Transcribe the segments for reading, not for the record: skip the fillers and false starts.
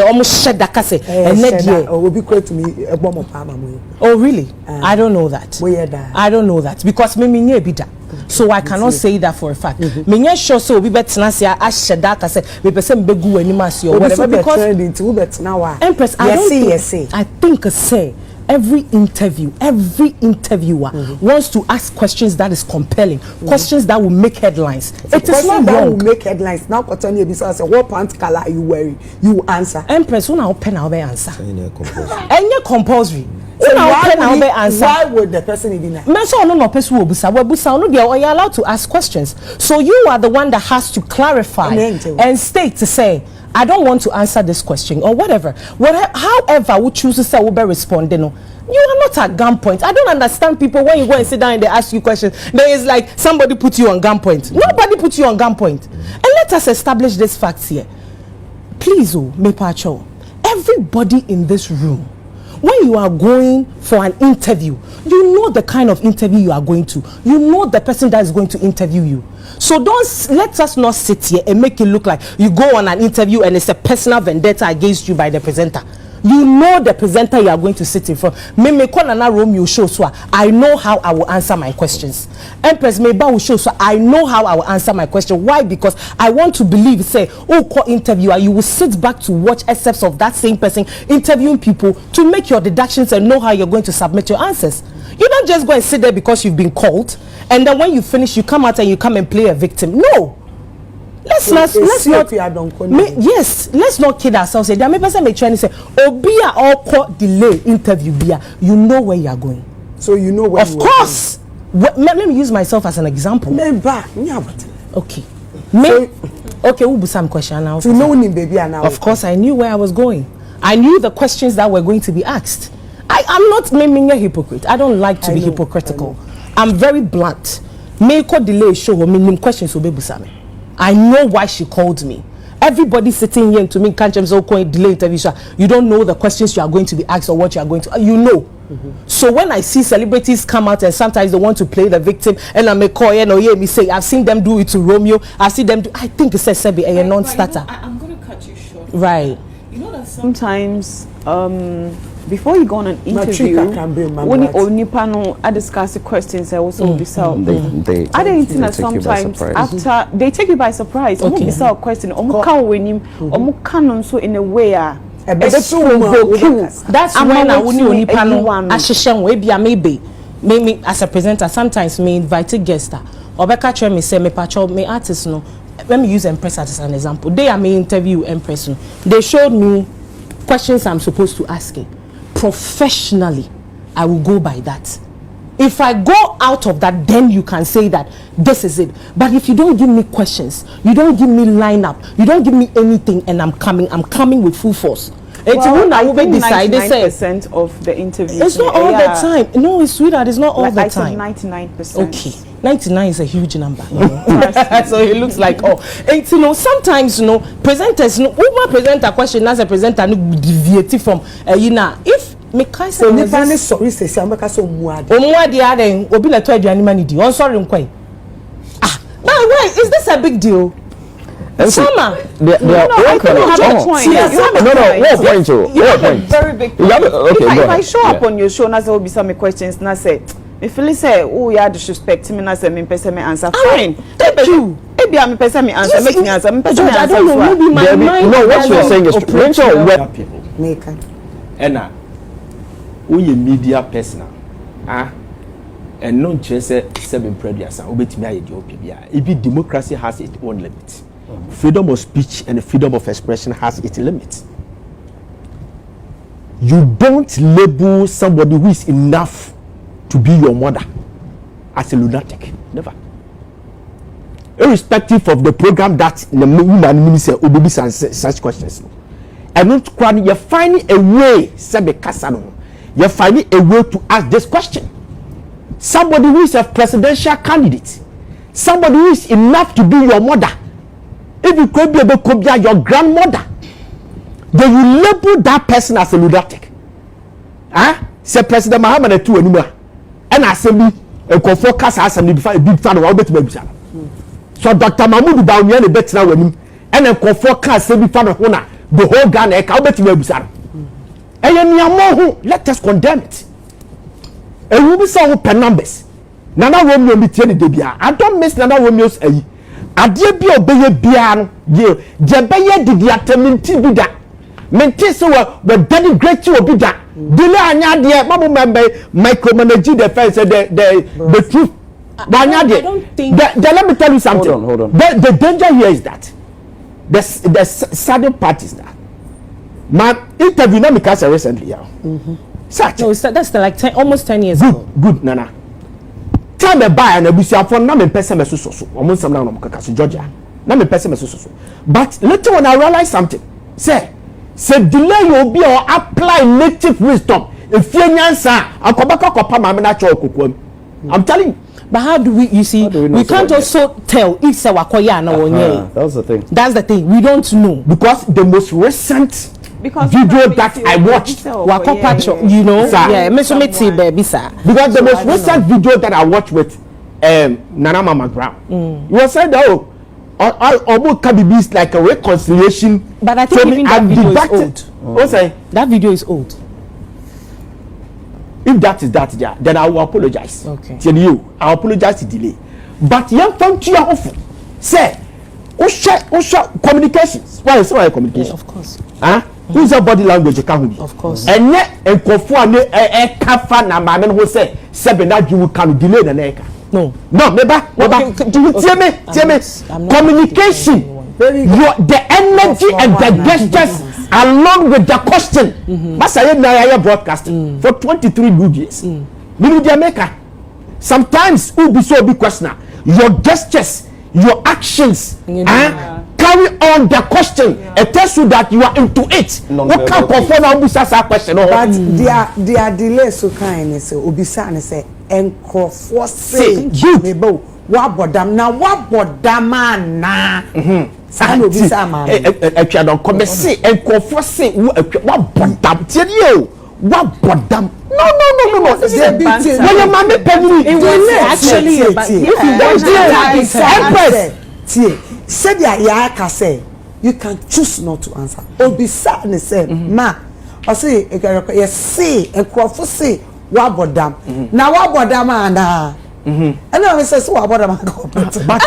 almost shed that kase and net will be quite to me a bomb of Palma. Oh really? I don't know that. I don't know that because me nye bida. So I cannot say that for a fact. Me nye sure so we bet na say I shed that kase me person begu animasi or whatever because Empress I think say every interviewer wants to ask questions that is compelling, questions that will make headlines. It is not wrong. That will make headlines. Now, continue because what pant color are you wearing? You answer. Empress, when I open, I'll be answer. Any compulsory. Why would the person even? You're allowed to ask questions. So you are the one that has to clarify and state to say, I don't want to answer this question or whatever. However, we choose to say we be responding. You are not at gunpoint. I don't understand people when you go and sit down and they ask you questions. There is like somebody put you on gunpoint. Nobody put you on gunpoint. And let us establish these facts here. Please, Mepacho, everybody in this room, when you are going for an interview, you know the kind of interview you are going to. You know the person that is going to interview you. So let us not sit here and make it look like you go on an interview and it's a personal vendetta against you by the presenter. You know the presenter you are going to sit in front. Me call na Romeo show so I know how I will answer my questions. Empress Meba will show so I know how I will answer my question. Why? Because I want to believe say call interviewer you will sit back to watch excerpts of that same person interviewing people to make your deductions and know how you're going to submit your answers. You don't just go and sit there because you've been called and then when you finish you come out and you come and play a victim. No. Let's not kid ourselves. There may person may try to say obia or court delay interview bia. You know where you are going. So you know where of course. Let me use myself as an example. Okay. Okay, we'll be some question now. To know him baby now. Of course I knew where I was going. I knew the questions that were going to be asked. I'm not naming a hypocrite. I don't like to be hypocritical. I'm very blunt. Make a delay show me questions will be busame. I know why she called me. Everybody sitting here to me can't just delay interview. You don't know the questions you are going to be asked or what you are going to. You know. So when I see celebrities come out and sometimes they want to play the victim, and I may call me say I've seen them do it to Romeo. I've seen them do. I think it's a non-starter. I'm going to cut you short. Right. You know that sometimes before you go on an interview, when you only panel, I discuss the questions. I also be solved. I didn't think that sometimes after they take you by surprise. Okay. Be a question. So in a way, that's when I wouldn't only panel. Maybe as a presenter, sometimes me invited guests. Or back me say me patcho me artist no. Let me use Empress as an example. They are me interview Empress. They showed me questions I'm supposed to ask it. Professionally, I will go by that. If I go out of that, then you can say that this is it. But if you don't give me questions, you don't give me lineup, you don't give me anything, and I'm coming with full force. Well, I think 99% of the interviews. It's not all the time. No, it's sweetheart. It's not all the time. 99%. Okay, 99 is a huge number. So it looks like and sometimes presenters woman present a question as a presenter deviate from if me kai say sorry say ambeka so muade then obi na to aduane mani di on sorry nkwan why is this a big deal? Sama, you have a point. You have a very big point. If I show up on your show, and there will be some questions, and I say, if you say, oh, you disrespect me, and I say, me person me answer. Fine, thank you. Maybe I'm person me answer, make me answer. I don't know. Maybe my mind. No, what you are saying is Rachel. People. Ena, we a media person, and not just 7 previous. Obetimi aye di opibia. If democracy has its own limits. Freedom of speech and freedom of expression has its limits. You don't label somebody who is enough to be your mother as a lunatic. Never. Irrespective of the program that the woman minister will such questions. And not quite you're finding a way, you're finding a way to ask this question. Somebody who is a presidential candidate, somebody who is enough to be your mother. If you could be able to be your grandmother, then you label that person as a lunatic. Say President Muhammad to anymore. And I say me a focus as a big fan of all bet maybe. So Dr. Mahmoud Bawumia the bet now with him and a focus say be fan of Hona. the whole Ghana ka obeti me abusaro eye niamo ho let us condemn it ewu bi say wo per numbers nana Romeo mi tie ni de bia I don't miss nana Romeo's ayi ade bia obeye bia no je beye didi atamenti bi da menti so we denigrate obi da dile anya de babu member micromanage the fence the truth I don't think let me tell you something. Hold on. The danger here is that the sudden part is that my interview na me cast recently such no that's like almost 10 years ago. Good nana tell me buy na busia for na me person me so almost some na no kaka so Georgia na me person me so but later when I realize something say delay you be or apply native wisdom if you nyansa akobaka kopa ma me na cho kokoam I'm telling you. But how do we, you see, we can't also tell if se wakoya na wonye. That's the thing. That's the thing. We don't know. Because the most recent video that I watched, wakopacho, you know, yeah, me so me baby sir. Because the most recent video that I watched with Nana Mama Brown, you were saying that almost can be like a reconciliation. But I think even that video is old. What's that? That video is old. If that is that, yeah, then I will apologize. Okay. Tell you, I apologize to delay. But young from to your offer, say, Osha communications. Why is it communication? Yeah, of course. Huh? Who's your body language? Of course. And yet, and Kofu and Kafa na man who say, seven that you can delay the neck. No. No, never. Do you tell me? Communication. The energy and the gestures along with the question. Masaya na broadcasting for 23 good years. Media maker. Sometimes who be so big questioner. Your gestures, your actions, carry on the question. It tells you that you are into it. What can confirm Obisa question? But their delay so kind say Obisa and say enkrofo say mebo wabodam na wabodam na san Obisa ma Akua Donkor me say enkrofo say wabodam tie you wabodam no this is a big thing when your mommy penny it will actually said ya ka say you can choose not to answer Obisa and say ma I say yes say enkrofo say wabodam na wabodam na and now say so wabodam but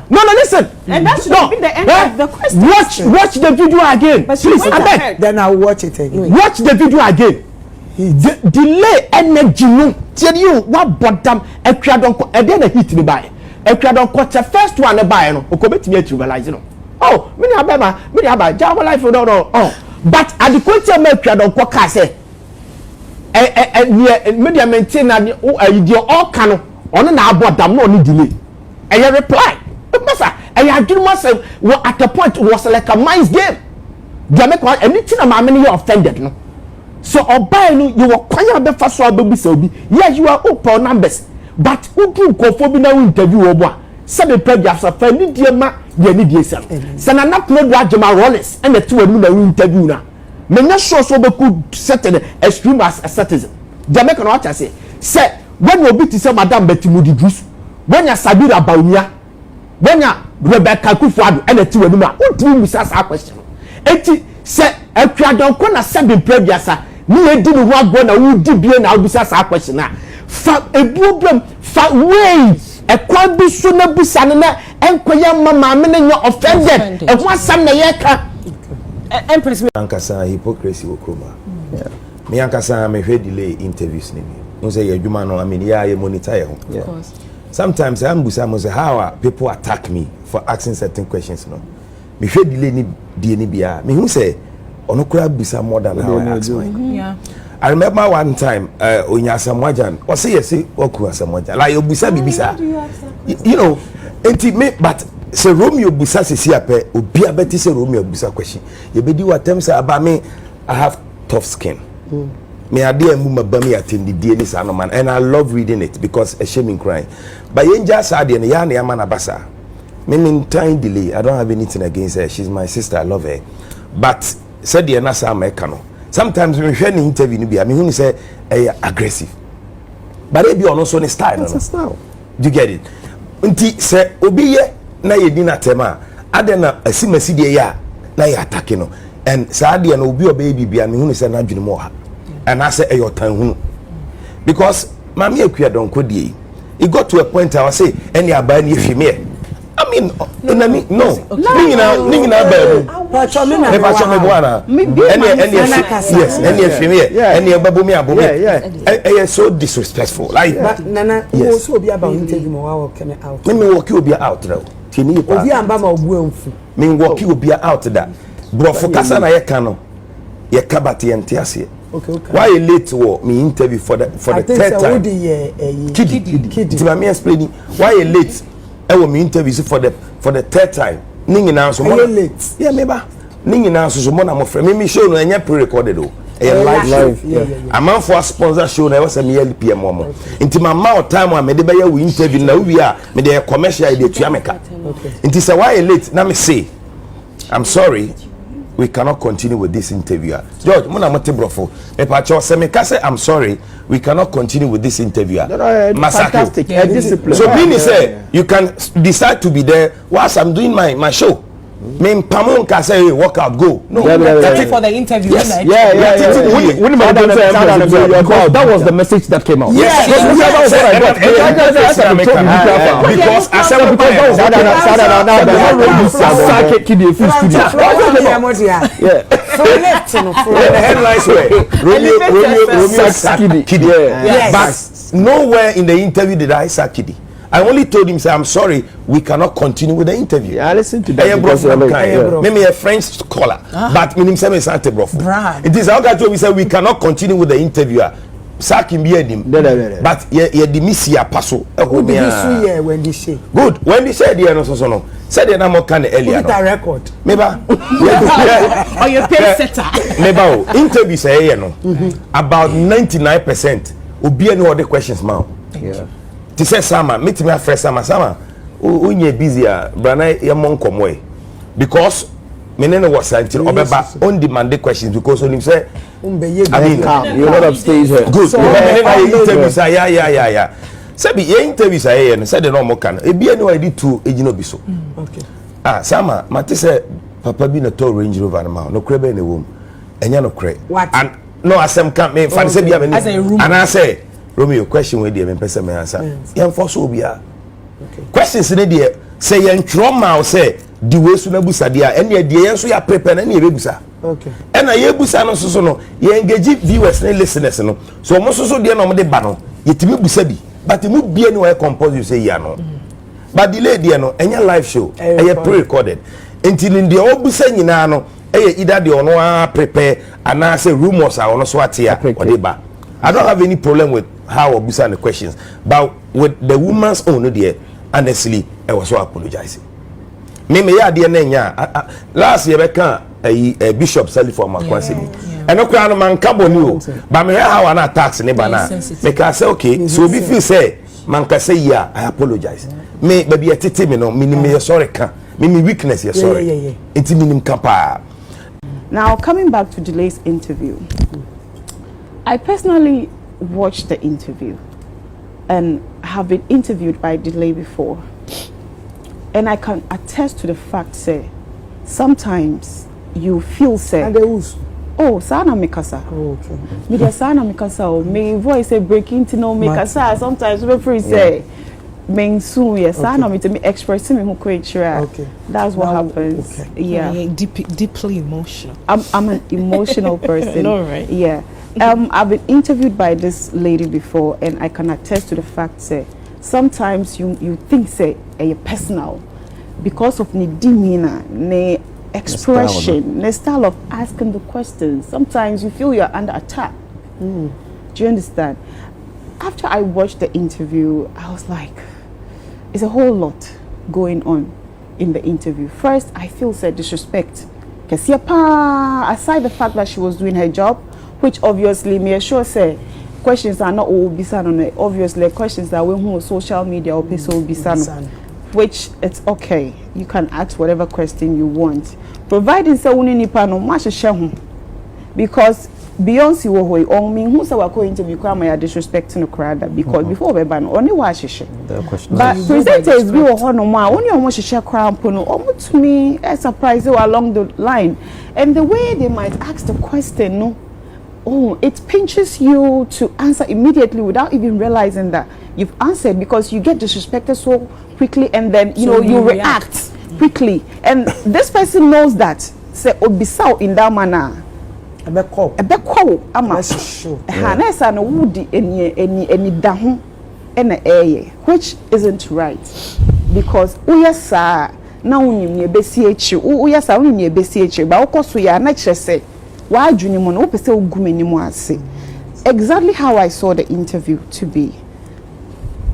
no listen and that should have been the end of the question. Watch the video again please abeg then I'll watch it again. Watch the video again. Delay energy no tell you wabodam Akua Donkor e dey na hit ni buy Akua Donkor the first one buy no okobetimi atrivialize no oh me ni aba jaw life no but at the question me Akua Donkor ka say media maintain na the all can on na abodam no ni delay and you reply massa and you do myself at the point was like a mind's game they make one anything na mama you offended no so obai no you were kwanya be fa so ababi sabi yes you are open numbers but who do kofo bi na interview obo a say the page after fa ni die ma ye ni die sel say na na play do agema rollers and the two anu na interview na menya so be could set an extreme as a citizen they make an what I say when you be to say madam Betimudi Drus when you Sabira Baunia when you Rebecca Kufuadu and the two anu ma what do you say question enti say Akua Donkor na seven previous ni e di ni ho agbo na wo di bie na obisa sa question na fa ebuobram fa way e kwa bi so na busa na enkoya mama me na nya offended e ho asam na ye ka Empress ankasa hypocrisy okroma me ankasa me hwe delay interviews ni me say adwuma no I mean ya monitor ye ho of course sometimes I am busa mo say how are people attack me for asking certain questions no me hwe delay ni die ni bia me hu say ono kura busa more than how I ask mine. yeah I remember one time onya samwajan o say yes oku samwajan like obusa bibisa you know intimate but say Romeo busa sisi ape obi abeti say Romeo busa question you be do attempt say about me I have tough skin me ade emu mabami attend the DNA sa no man and I love reading it because a shame in crying but yenja sa de ne ya na man abasa me mean time delay I don't have anything against her she's my sister I love her but said the nasa America no sometimes when we interview ni bia me hu say aggressive but e be ono so ne style no style do you get it nti say obi ye na ye di na tema ade na asimasi de ya na ye attack no and sadly and obi baby be and me say na dwene mo ha and I say your tan hunu because mami Akua Donkor die it got to a point I was say any aba ni efime I mean no ningina ba but you me ba cho me boana yes any efime any babo me abo me so disrespectful like but nana you so obi about interview mo wa work me out me work obi out now tini pa obi amba ma obu enfu me work obi out that brofo kasa na ye ka no ye ka bate ente ase okay why you late wo me interview for the third time kidi me explaining why you late I will me interview for the third time ningi na so mo late yeah me ba ningi na so mo na mo frame me show no enya pre-recorded o live a man for sponsor show na was me LPM mo inti my mouth time a me de be ya we interview na we a me de commercial dey to America inti say why you late na me say I'm sorry we cannot continue with this interview. George, mona mote brofo. Me pa cho say me ka say I'm sorry, we cannot continue with this interview. Fantastic. Discipline. So meaning say you can decide to be there whilst I'm doing my show. Me pamon ka say hey, walk out go. No. For the interview. Yes. That was the message that came out. Yes. Because I said but nowhere in the interview did I say Kidi. I only told him, say, I'm sorry, we cannot continue with the interview. Yeah, I listen to that. Maybe a French scholar, but me say me sante brofo. It is how that we say we cannot continue with the interview. Sakim be him. But ye di misia paso. When they say. Good. When they said the no. Said the name can earlier. Put a record. Meba. Or your pay setter. Meba. Interview say no. About 99% obi any other questions now. Yeah. Ti say sama meet me afresh sama unye busy brana ye monkomwe because me no was until obeba on demand questions because on him say I mean you're not upstage here. Good. So interview say yeah say be interview say no say the no mo kan e bi any way di two ejino bi so okay sama mate say papa bi na to Range Rover na ma no kre be na wom enya no kre and no asem kan me fan say bia me and I say Romeo question we dey me pese me answer yen for so bia questions ne dey say yen trauma say the way so na busa dia ene dey yen so ya prepare na ne be busa okay ena ye busa no so no ye engage viewers and listeners no so mo so dey no mo dey ba no yetimi busa bi but mu bia ni we compose you say ya no but delay dey no enya live show e pre-recorded until in the obusa nyina no e either the ono a prepare and I say rumors are ono so atia or dey ba I don't have any problem with how Obusa the questions, but with the woman's own there, honestly, I was so apologizing. Me ya dear nenya last year a bishop sell for my Kwesi. And no crown man cabo new, but me how an tax in bana. Make I say okay, so if you say man can say yeah, I apologize. Me baby a titi me no, me sorry can, me weakness yeah sorry. It's minim kapa. Now coming back to Delay's interview. I personally watched the interview and have been interviewed by Delay before, and I can attest to the fact say sometimes you feel say oh sana mikasa okay me sana mikasa me voice say breaking to no mikasa sometimes we free say men soon yes sana me to me expressing me who okay that's what happens yeah deeply emotional. I'm an emotional person. All right. Yeah. I've been interviewed by this lady before, and I can attest to the fact say sometimes you think say personal because of the demeanor, the expression, the style of asking the questions. Sometimes you feel you're under attack. Do you understand? After I watched the interview, I was like, it's a whole lot going on in the interview. First, I feel said disrespect. Because aside the fact that she was doing her job, which obviously me sure say questions are not all bisan on it. Obviously questions that we on social media or people bisan, which it's okay. You can ask whatever question you want, providing say uni nipa no much share because Beyonce wo hoy on me who say we go interview kwa my disrespecting no crowd because before we ban only wa hihye but presenters bi wo ho no ma only omo hihye crowd po no omo to me a surprise along the line and the way they might ask the question no it pinches you to answer immediately without even realizing that you've answered because you get disrespected so quickly and then you react quickly and this person knows that say obisao in that manner ebekọ ama na esa no wudi eni da ho ena eye which isn't right because uyesa na unyim ne ebesi echi uyesa unyim ne ebesi echi ba okoso ya na kyerese wa adwuni mo no opese ogumani mo ase exactly how I saw the interview to be.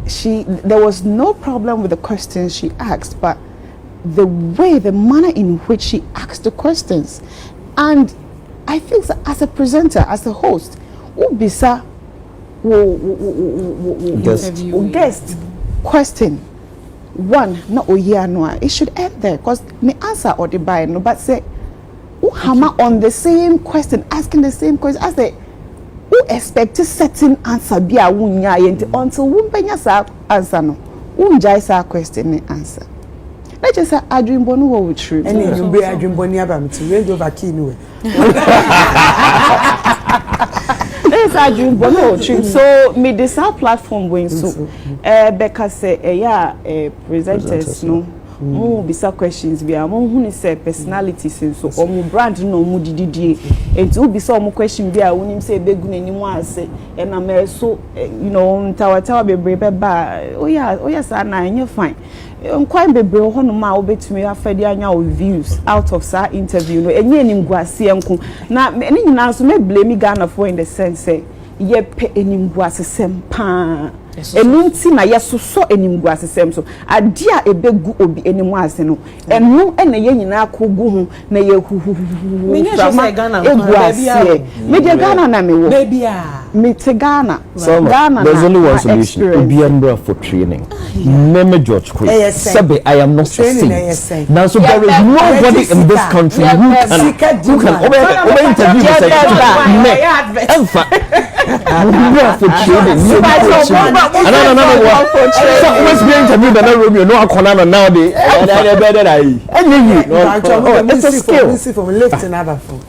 There was no problem with the questions she asked, but the manner in which she asked the questions. And I think that as a presenter, as a host, ubisa guest question one, no it should end there because me answer or the buy no, but say hammer on the same question, asking the same question as the who expect a certain answer be a wunya until wumpenya sa answer no wunjai sa question ne answer. Let's just say adrimbonu wo with true. Any you be adrimboni abam to range over key no. Let's adrimbonu true. So me this our platform going so because say presenters no mo bisa questions bi am hu say personalities so omo brand no mo dididie enti u bisa omo question bi a wonim say begu nanim ase e na me so ntawa bebre ba oya sa na enye fine nkwan bebre ho no ma obetumi afade anya o views out of sa interview no enye enim guase enko na eni nyina so me blame Ghana for in the sense say ye pe enim guase sempa enunti na yesoso enimgu asesem so adia ebegu obi enimu ase no enu ene ye nyina akogu hu na ye huhuhu me je say Ghana me je Ghana na me wo baby me te Ghana Ghana there's only one solution obi ambra for training name George Kwesi sabe I am not saying now so there is nobody in this country who can over interview me say for training no. So always be interviewed by Romeo. No, I can't now. It's a skill. From lifting other phone.